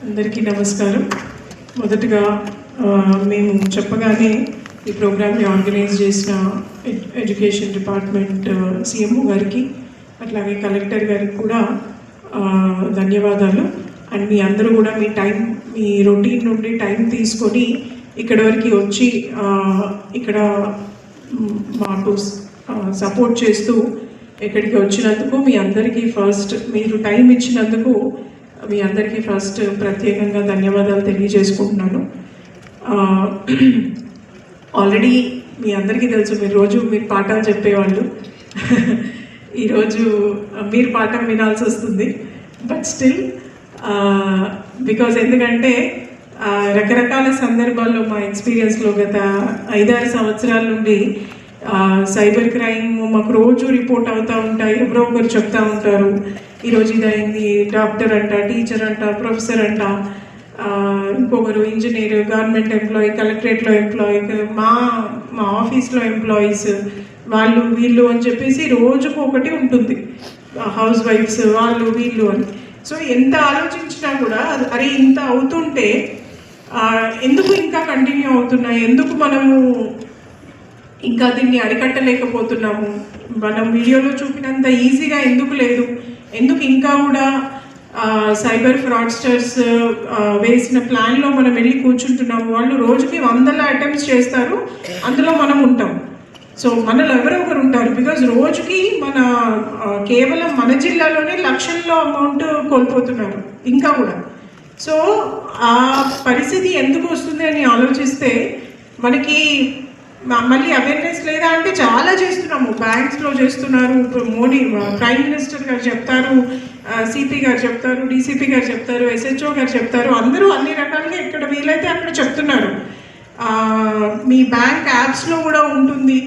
అందరికీ నమస్కారం. మొదటగా మేము చెప్పగానే ఈ ప్రోగ్రామ్ని ఆర్గనైజ్ చేసిన ఎడ్యుకేషన్ డిపార్ట్మెంట్ సిఎంఓ గారికి, అట్లాగే కలెక్టర్ గారికి కూడా ధన్యవాదాలు. అండ్ మీ అందరూ కూడా మీ రొటీన్ నుండి టైం తీసుకొని ఇక్కడ వరకు వచ్చి ఇక్కడ మాకు సపోర్ట్ చేస్తూ ఇక్కడికి వచ్చినందుకు మీ అందరికీ ఫస్ట్, మీరు టైం ఇచ్చినందుకు మీ అందరికీ ఫస్ట్ ప్రత్యేకంగా ధన్యవాదాలు తెలియజేసుకుంటున్నాను. ఆల్రెడీ మీ అందరికీ తెలుసు, మీరు పాఠాలు చెప్పేవాళ్ళు. ఈరోజు మీరు పాఠం వినాల్సి వస్తుంది. బట్ స్టిల్ ఎందుకంటే రకరకాల సందర్భాల్లో మా ఎక్స్పీరియన్స్లో గత 5-6 సంవత్సరాల నుండి సైబర్ క్రైమ్ మాకు రోజు రిపోర్ట్ అవుతూ ఉంటాయి. ఎవరో ఒకరు చెప్తూ ఉంటారు, ఈరోజు ఇదైంది, డాక్టర్ అంట, టీచర్ అంట, ప్రొఫెసర్ అంట, ఇంకొకరు ఇంజనీర్, గవర్నమెంట్ ఎంప్లాయీ, కలెక్టరేట్లో ఎంప్లాయీ, మా ఆఫీస్లో ఎంప్లాయీస్, వాళ్ళు వీళ్ళు అని చెప్పేసి రోజుకు ఒకటి ఉంటుంది. హౌస్ వైఫ్స్, వాళ్ళు వీళ్ళు అని. సో ఎంత ఆలోచించినా కూడా అరే ఇంత అవుతుంటే ఎందుకు ఇంకా కంటిన్యూ అవుతున్నాయి, ఎందుకు మనము ఇంకా దీన్ని అరికట్టలేకపోతున్నాము, మనం వీడియోలో చూపినంత ఈజీగా ఎందుకు లేదు, ఎందుకు ఇంకా కూడా సైబర్ ఫ్రాడ్స్టర్స్ వేసిన ప్లాన్లో మనం వెళ్ళి కూర్చుంటున్నాము. వాళ్ళు రోజుకి 100 అటెంప్ట్స్ చేస్తారు, అందులో మనం ఉంటాం. సో మనలో ఎవరో ఒకరు ఉంటారు. బికాజ్ రోజుకి కేవలం మన జిల్లాలోనే లక్షల్లో అమౌంట్ కోల్పోతున్నారు ఇంకా కూడా. సో ఆ పరిస్థితి ఎందుకు వస్తుంది అని ఆలోచిస్తే మనకి మళ్ళీ అవేర్నెస్ లేదా అంటే చాలా చేస్తున్నాము. బ్యాంక్స్లో చేస్తున్నారు, మోడీ ప్రైమ్ మినిస్టర్ గారు చెప్తారు, సిపి గారు చెప్తారు, డీసీపీ గారు చెప్తారు, ఎస్హెచ్ఓ గారు చెప్తారు, అందరూ అన్ని రకాలుగా ఎక్కడ వీలైతే అక్కడ చెప్తున్నారు. మీ బ్యాంక్ యాప్స్లో కూడా ఉంటుంది,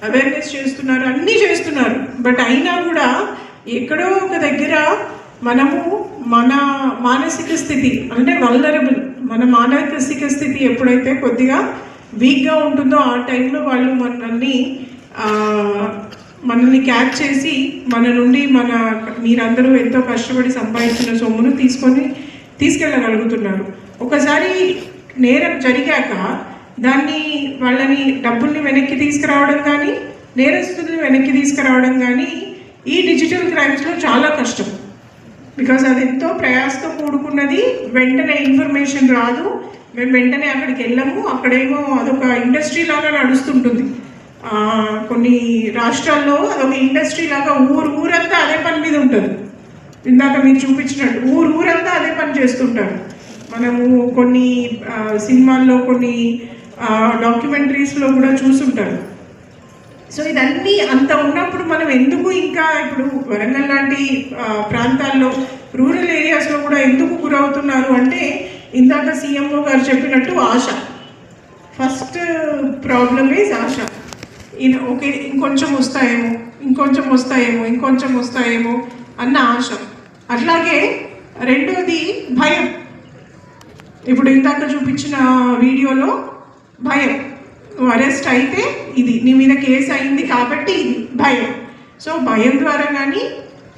అవేర్నెస్ చేస్తున్నారు, అన్నీ చేస్తున్నారు. బట్ అయినా కూడా ఎక్కడో ఒక దగ్గర మనము మన మానసిక స్థితి అంటే వల్నరబుల్, మన మానసిక స్థితి ఎప్పుడైతే కొద్దిగా వీక్గా ఉంటుందో ఆ టైంలో వాళ్ళు మనల్ని క్యాచ్ చేసి మన నుండి మీరందరూ ఎంతో కష్టపడి సంపాదించిన సొమ్మును తీసుకెళ్ళగలుగుతున్నారు. ఒకసారి నేరం జరిగాక వాళ్ళని డబ్బుల్ని వెనక్కి తీసుకురావడం కానీ, నేరస్తుల్ని వెనక్కి తీసుకురావడం కానీ ఈ డిజిటల్ క్రైమ్స్లో చాలా కష్టం. బికాజ్ అది ఎంతో ప్రయాసతో కూడుకున్నది. వెంటనే ఇన్ఫర్మేషన్ రాదు, మేము వెంటనే అక్కడికి వెళ్ళాము. అక్కడేమో అదొక ఇండస్ట్రీ లాగా నడుస్తుంటుంది. కొన్ని రాష్ట్రాల్లో అదొక ఇండస్ట్రీ లాగా ఊరంతా అదే పని మీద ఉంటుంది. ఇందాక మీరు చూపించినట్టు ఊరంతా అదే పని చేస్తుంటారు. మనము కొన్ని సినిమాల్లో, కొన్ని డాక్యుమెంటరీస్లో కూడా చూస్తుంటారు. సో ఇదన్నీ అంత ఉన్నప్పుడు మనం ఎందుకు ఇంకా ఇప్పుడు వరంగల్ లాంటి ప్రాంతాల్లో, రూరల్ ఏరియాస్లో కూడా ఎందుకు గురవుతున్నారు అంటే, ఇందాక సిఎంఓ గారు చెప్పినట్టు ASHA. First problem is ASHA. Okay ఇంకొంచెం వస్తాయేమో అన్న ఆశ. అట్లాగే రెండోది భయం. ఇప్పుడు ఇందాక చూపించిన వీడియోలో భయం, నువ్వు అరెస్ట్ అయితే ఇది, నీ మీద కేసు అయింది కాబట్టి ఇది భయం. సో భయం ద్వారా కానీ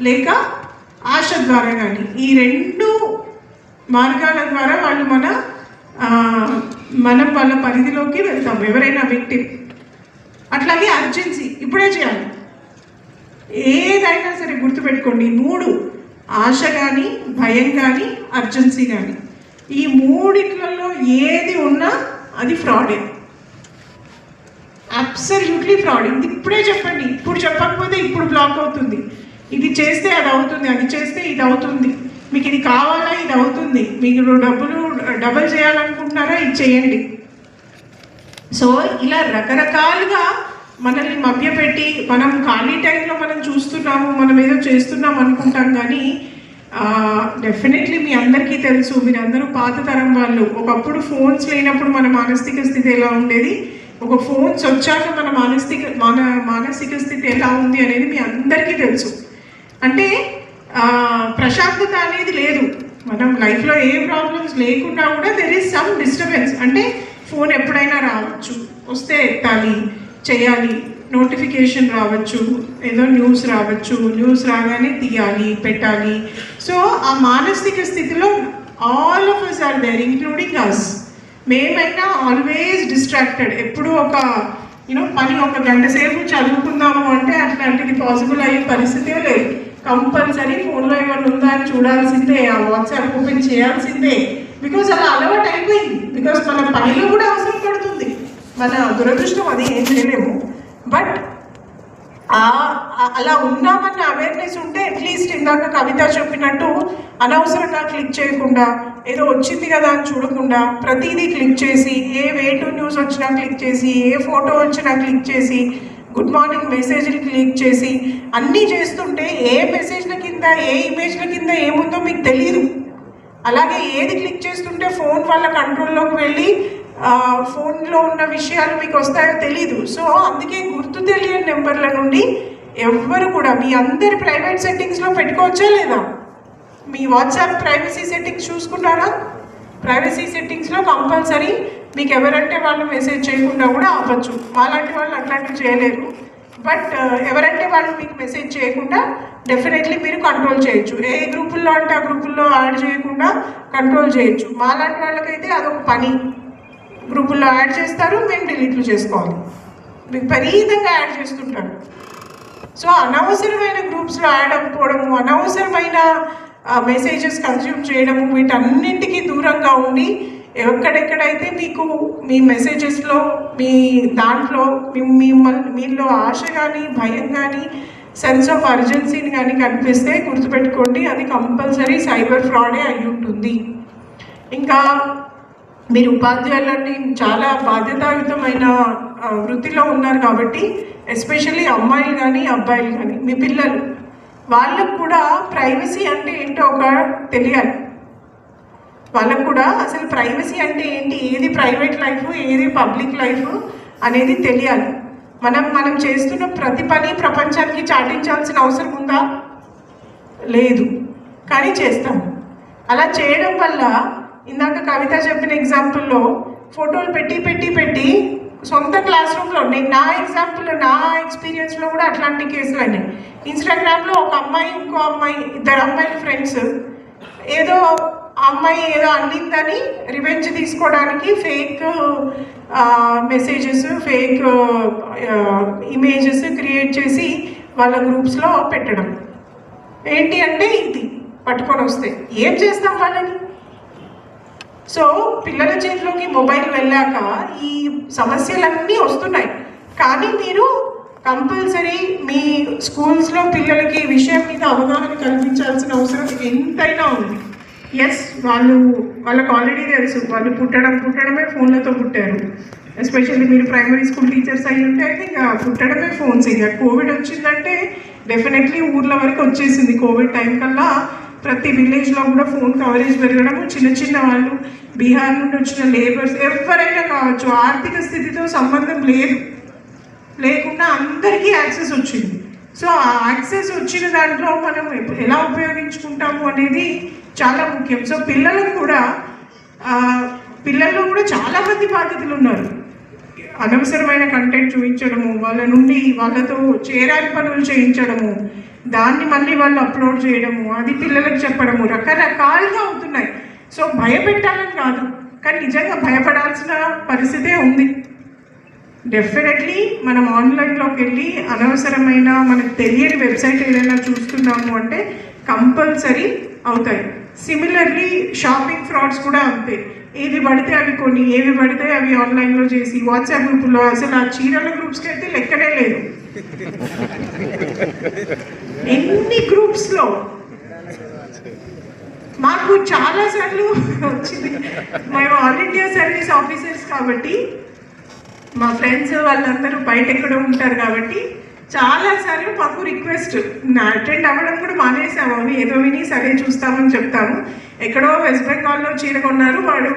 లేక ఆశ ద్వారా కానీ, ఈ 2 మార్గాల ద్వారా వాళ్ళు మనం వాళ్ళ పరిధిలోకి వెళ్తాం, ఎవరైనా విక్టిమ్. అట్లాగే అర్జెన్సీ, ఇప్పుడే చేయాలి. ఏదైనా సరే గుర్తుపెట్టుకోండి, 3 ఆశ కానీ, భయం కానీ, అర్జెన్సీ కానీ, ఈ 3 ఏది ఉన్నా అది ఫ్రాడే, అబ్సల్యూట్లీ ఫ్రాడ్. ఇది ఇప్పుడే చెప్పండి, ఇప్పుడు చెప్పకపోతే ఇప్పుడు బ్లాక్ అవుతుంది. ఇది చేస్తే అది అవుతుంది, అది చేస్తే ఇది అవుతుంది, మీకు ఇది కావాలా ఇది అవుతుంది, మీకు డబ్బులు డబల్ చేయాలనుకుంటున్నారా ఇది చేయండి. సో ఇలా రకరకాలుగా మనల్ని మభ్యపెట్టి, మనం ఖాళీ టైంలో మనం చూస్తున్నాము, మనం ఏదో చేస్తున్నాం అనుకుంటాం. కానీ డెఫినెట్లీ మీ అందరికీ తెలుసు, మీరందరూ పాత తరం వాళ్ళు. ఒకప్పుడు ఫోన్స్ లేనప్పుడు మన మానసిక స్థితి ఎలా ఉండేది, ఒక ఫోన్స్ వచ్చాక మన మానసిక స్థితి ఎలా ఉంది అనేది మీ అందరికీ తెలుసు. అంటే ప్రశాంతత అనేది లేదు. మనం లైఫ్లో ఏ ప్రాబ్లమ్స్ లేకున్నా కూడా దెర్ ఈజ్ సమ్ డిస్టర్బెన్స్. అంటే ఫోన్ ఎప్పుడైనా రావచ్చు, వస్తే ఎత్తాలి, చేయాలి, నోటిఫికేషన్ రావచ్చు, ఏదో న్యూస్ రావచ్చు, న్యూస్ రాగానే తీయాలి, పెట్టాలి. సో ఆ మానసిక స్థితిలో all of us are there, including us. మేమైనా ఆల్వేస్ డిస్ట్రాక్టెడ్. ఎప్పుడు ఒక పని ఒక గంట సేపు చదువుకుందాము అంటే అట్లాంటిది పాసిబుల్ అయ్యే పరిస్థితే లేదు. కంపల్సరీ ఫోన్లో ఏమైనా ఉందా అని చూడాల్సిందే, ఆ వాట్సాప్ ఓపెన్ చేయాల్సిందే. బికాజ్ అలా అలవాటు అయిపోయింది. బికాజ్ మన పనిలో కూడా అవసరం పడుతుంది. మన దురదృష్టం, అది ఏం చేయలేము. బట్ అలా ఉన్నామన్న అవేర్నెస్ ఉంటే అట్లీస్ట్ ఇందాక కవిత చెప్పినట్టు అనవసరంగా క్లిక్ చేయకుండా, ఏదో వచ్చింది కదా అని చూడకుండా ప్రతిదీ క్లిక్ చేసి, ఏ వే2 న్యూస్ వచ్చినా క్లిక్ చేసి, ఏ ఫోటో వచ్చినా క్లిక్ చేసి, గుడ్ మార్నింగ్ మెసేజ్లు క్లిక్ చేసి అన్నీ చేస్తుంటే ఏ మెసేజ్ల కింద ఏ ఇమేజ్ల కింద ఏముందో మీకు తెలియదు. అలాగే ఏది క్లిక్ చేస్తుంటే ఫోన్ వాళ్ళ కంట్రోల్లోకి వెళ్ళి ఫోన్లో ఉన్న విషయాలు మీకు వస్తాయో తెలీదు. సో అందుకే గుర్తు తెలియని నెంబర్ల నుండి ఎవ్వరు కూడా మీ అందరి ప్రైవేట్ సెట్టింగ్స్లో పెట్టుకోవచ్చా లేదా? మీ వాట్సాప్ ప్రైవసీ సెట్టింగ్స్ చూసుకున్నారా? ప్రైవసీ సెట్టింగ్స్లో కంపల్సరీ మీకు ఎవరంటే వాళ్ళు మెసేజ్ చేయకుండా కూడా ఆపచ్చు. వాళ్ళంటి వాళ్ళు అట్లాంటివి చేయలేరు. బట్ ఎవరంటే వాళ్ళు మీకు మెసేజ్ చేయకుండా డెఫినెట్లీ మీరు కంట్రోల్ చేయొచ్చు. ఏ గ్రూపుల్లో అంటే ఆ గ్రూపుల్లో యాడ్ చేయకుండా కంట్రోల్ చేయొచ్చు. మాలాంటి వాళ్ళకైతే అదొక పని. గ్రూపుల్లో యాడ్ చేస్తారు, మేము డిలీట్లు చేసుకోవాలి. విపరీతంగా యాడ్ చేస్తుంటారు. సో అనవసరమైన గ్రూప్స్లో యాడ్ అవ్వకపోవడము, అనవసరమైన మెసేజెస్ కన్జ్యూమ్ చేయడము, వీటన్నింటికి దూరంగా ఉండి ఎక్కడెక్కడైతే మీకు మీ మెసేజెస్లో మీ దాంట్లో మీలో ఆశ కానీ భయం కానీ సెన్స్ ఆఫ్ అర్జెన్సీని కానీ కనిపిస్తే గుర్తుపెట్టుకోండి, అది కంపల్సరీ సైబర్ ఫ్రాడే అయి ఉంటుంది. ఇంకా మీరు ఉపాధ్యాయులని చాలా బాధ్యతాయుతమైన వృత్తిలో ఉన్నారు కాబట్టి ఎస్పెషల్లీ అమ్మాయిలు కానీ అబ్బాయిలు కానీ మీ పిల్లలు, వాళ్ళకు కూడా ప్రైవసీ అంటే ఏంటో ఒక తెలియాలి. వాళ్ళకు కూడా అసలు ప్రైవసీ అంటే ఏంటి, ఏది ప్రైవేట్ లైఫ్ ఏది పబ్లిక్ లైఫ్ అనేది తెలియాలి. మనం చేస్తున్న ప్రతి పని ప్రపంచానికి చాటించాల్సిన అవసరం ఉందా? లేదు, కానీ చేస్తాం. అలా చేయడం వల్ల ఇందాక కవిత చెప్పిన ఎగ్జాంపుల్లో ఫోటోలు పెట్టి సొంత క్లాస్ రూమ్లో, నేను నా ఎగ్జాంపుల్లో నా ఎక్స్పీరియన్స్లో కూడా అట్లాంటి కేసులు అయినాయి. ఇన్స్టాగ్రామ్లో ఒక అమ్మాయి ఇంకో అమ్మాయి, ఇద్దరు అమ్మాయిలు ఫ్రెండ్స్, ఏదో అమ్మాయి ఏదో అందిందని రివెంజ్ తీసుకోవడానికి fake messages fake images create చేసి వాళ్ళ గ్రూప్స్లో పెట్టడం. ఏంటి అంటే ఇది పట్టుకొని వస్తే ఏం చేస్తాం వాళ్ళని? సో పిల్లల చేతిలోకి మొబైల్ వెళ్ళాక ఈ సమస్యలన్నీ వస్తున్నాయి. కానీ మీరు కంపల్సరీ మీ స్కూల్స్లో పిల్లలకి ఈ విషయం మీద అవగాహన కల్పించాల్సిన అవసరం ఎంతైనా ఉంది. ఎస్, వాళ్ళకు ఆల్రెడీ తెలుసు, వాళ్ళు పుట్టడమే ఫోన్లతో పుట్టారు. ఎస్పెషల్లీ మీరు ప్రైమరీ స్కూల్ టీచర్స్ అయ్యి ఉంటే అయితే ఇంకా పుట్టడమే ఫోన్స్. ఇక కోవిడ్ వచ్చిందంటే డెఫినెట్లీ ఊర్ల వరకు వచ్చేసింది. కోవిడ్ టైం కల్లా ప్రతి విలేజ్లో కూడా ఫోన్ కవరేజ్ పెరగడము, చిన్న వాళ్ళు బీహార్ నుండి వచ్చిన లేబర్స్ ఎవరైనా కావచ్చు, ఆర్థిక స్థితితో సంబంధం లేకుండా అందరికీ యాక్సెస్ వచ్చింది. సో ఆ యాక్సెస్ వచ్చిన దాంట్లో మనం ఎలా ఉపయోగించుకుంటాము అనేది చాలా ముఖ్యం. సో పిల్లల్లో కూడా చాలామంది బాధ్యతలు ఉన్నారు. అనవసరమైన కంటెంట్ చూపించడము, వాళ్ళతో చేరాని పనులు చేయించడము, దాన్ని మళ్ళీ వాళ్ళు అప్లోడ్ చేయడము, అది పిల్లలకు చెప్పడము, రకరకాలుగా అవుతున్నాయి. సో భయపెట్టాలని కాదు, కానీ నిజంగా భయపడాల్సిన పరిస్థితే ఉంది. డెఫినెట్లీ మనం ఆన్లైన్లోకి వెళ్ళి అనవసరమైన మనకు తెలియని వెబ్సైట్ ఏదైనా చూస్తున్నాము అంటే కంపల్సరీ అవుతాయి. సిమిలర్లీ షాపింగ్ ఫ్రాడ్స్ కూడా అంతే. ఏవి పడితే అవి కొని, ఏవి పడితే అవి ఆన్లైన్లో చేసి, వాట్సాప్ గ్రూపుల్లో అసలు ఆ చీరల గ్రూప్స్కి అయితే లెక్కనే లేదు. ఎన్ని గ్రూప్స్లో మాకు చాలాసార్లు వచ్చింది. మేము ఆల్ ఇండియా సర్వీస్ ఆఫీసర్స్ కాబట్టి మా ఫ్రెండ్స్ వాళ్ళందరూ బయట ఎక్కడో ఉంటారు కాబట్టి చాలాసార్లు మాకు రిక్వెస్ట్, అటెండ్ అవ్వడం కూడా మానేసాము. అవి ఏదో విని సరే చూస్తామని చెప్తాము. ఎక్కడో వెస్ట్ బెంగాల్లో చీర కొన్నారు, వాడు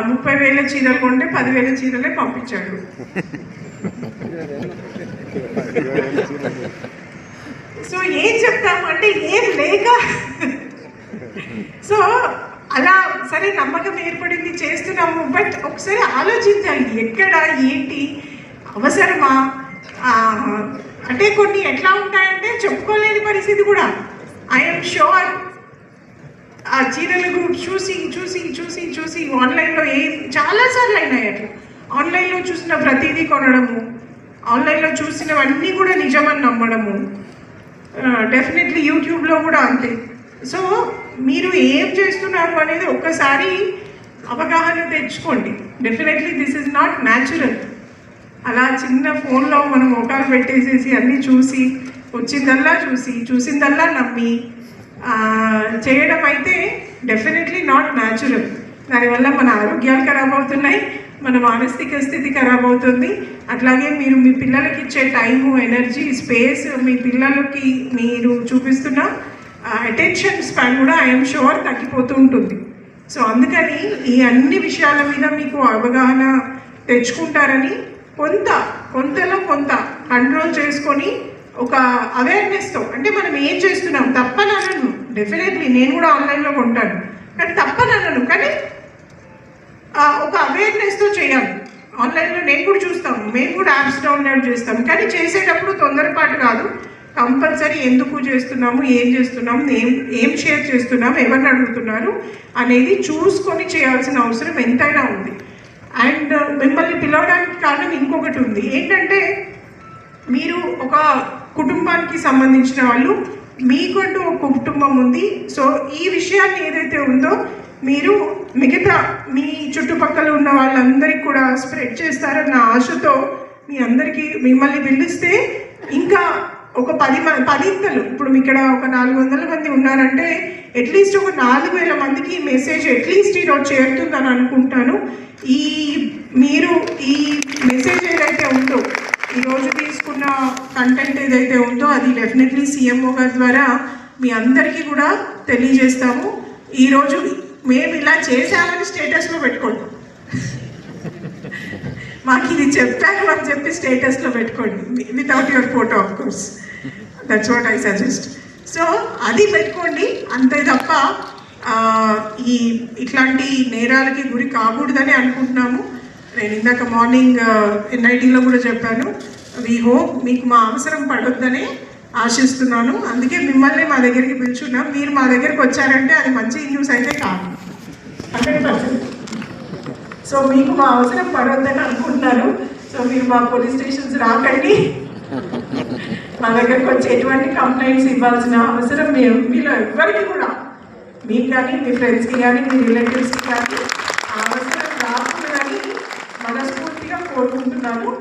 30,000 చీరలు కొంటే 10,000 చీరలే పంపించాడు. సో ఏం చెప్తాము అంటే ఏం లేక, సో అలా సరే నమ్మకం ఏర్పడింది చేస్తున్నాము. బట్ ఒకసారి ఆలోచించాలి, ఎక్కడ ఏంటి అవసరమా అంటే కొన్ని ఎట్లా ఉంటాయంటే చెప్పుకోలేని పరిస్థితి కూడా. ఐఎమ్ షూర్ ఆ చీరల గ్రూప్ చూసి చూసి చూసి చూసి ఆన్లైన్లో చాలాసార్లు అయినాయి అట్లా. ఆన్లైన్లో చూసిన ప్రతిదీ కొనడము, ఆన్లైన్లో చూసినవన్నీ కూడా నిజమని నమ్మడము, డెఫినెట్లీ యూట్యూబ్లో కూడా అంతే. సో మీరు ఏం చేస్తున్నారు అనేది ఒక్కసారి అవగాహన తెచ్చుకోండి. Definitely this is not natural. అలా చిన్న ఫోన్లో మనం మోకాలు పెట్టేసేసి అన్నీ చూసి చూసిందల్లా నమ్మి చేయడం అయితే డెఫినెట్లీ నాట్ న్యాచురల్. దానివల్ల మన ఆరోగ్యాలు ఖరాబ్ అవుతున్నాయి, మన మానసిక స్థితి ఖరాబ్ అవుతుంది. అట్లాగే మీరు మీ పిల్లలకి ఇచ్చే టైము, ఎనర్జీ, స్పేస్, మీ పిల్లలకి మీరు చూపిస్తున్న అటెన్షన్ స్పాన్ కూడా ఐఎమ్ షూర్ తగ్గిపోతూ ఉంటుంది. సో అందుకని ఈ అన్ని విషయాల మీద మీకు అవగాహన తెచ్చుకుంటారని కొంతలో కొంత కంట్రోల్ చేసుకొని ఒక అవేర్నెస్తో, అంటే మనం ఏం చేస్తున్నాం తప్పనను, డెఫినెట్లీ నేను కూడా ఆన్లైన్లో కొంటాను కానీ తప్పనను, కానీ ఒక అవేర్నెస్తో చేయాలి. ఆన్లైన్లో నేను కూడా చూస్తాము, మేము కూడా యాప్స్ డౌన్లోడ్ చేస్తాము, కానీ చేసేటప్పుడు తొందరపాటు కాదు. కంపల్సరీ ఎందుకు చేస్తున్నాము, ఏం చేస్తున్నాము, ఏం షేర్ చేస్తున్నాము, ఎవరిని అడుగుతున్నారు అనేది చూసుకొని చేయాల్సిన అవసరం ఎంతైనా ఉంది. అండ్ మిమ్మల్ని పిలవడానికి కారణం ఇంకొకటి ఉంది. ఏంటంటే మీరు ఒక కుటుంబానికి సంబంధించిన వాళ్ళు, మీకంటూ ఒక కుటుంబం ఉంది. సో ఈ విషయాన్ని ఏదైతే ఉందో మీరు మిగతా మీ చుట్టుపక్కల ఉన్న వాళ్ళందరికీ కూడా స్ప్రెడ్ చేస్తారన్న ఆశతో మిమ్మల్ని పిలిస్తే ఇంకా ఒక 10 ఇంతలు, ఇప్పుడు ఇక్కడ ఒక 400 మంది ఉన్నారంటే అట్లీస్ట్ ఒక 4000 మందికి మెసేజ్ అట్లీస్ట్ ఈరోజు చేరుతుందని అనుకుంటాను. మీరు ఈ మెసేజ్ ఏదైతే ఉందో, ఈరోజు తీసుకున్న కంటెంట్ ఏదైతే ఉందో అది డెఫినెట్లీ సీఎంఓ గారి ద్వారా మీ అందరికీ కూడా తెలియజేస్తాము. ఈరోజు మేము ఇలా చేసామని స్టేటస్లో పెట్టుకోండి, మాకు ఇది చెప్పాను అని చెప్పి స్టేటస్లో పెట్టుకోండి, without your photo of course. That's what I suggest. So అది పెట్టుకోండి అంతే తప్ప ఇట్లాంటి నేరాలకి గురి కాకూడదని అనుకుంటున్నాము. నేను ఇందాక మార్నింగ్ ఎన్ఐటీలో కూడా చెప్పాను, వీ హోప్ మీకు మా అవసరం పడొద్దని ఆశిస్తున్నాను. అందుకే మిమ్మల్ని మా దగ్గరికి పిలుచున్నాం. మీరు మా దగ్గరికి వచ్చారంటే అది మంచి న్యూస్ అయితే కాదు, 100%. సో మీకు మా అవసరం పడొద్దని అనుకుంటున్నాను. సో మీరు మా పోలీస్ స్టేషన్స్ రాకండి, మా దగ్గరకు వచ్చి ఎటువంటి కంప్లైంట్స్ ఇవ్వాల్సిన అవసరం మీలో ఎవరికి కూడా, మీకు కానీ మీ ఫ్రెండ్స్కి కానీ మీ రిలేటివ్స్కి కానీ అవసరం రాకూడదని మనస్ఫూర్తిగా కోరుకుంటున్నాను.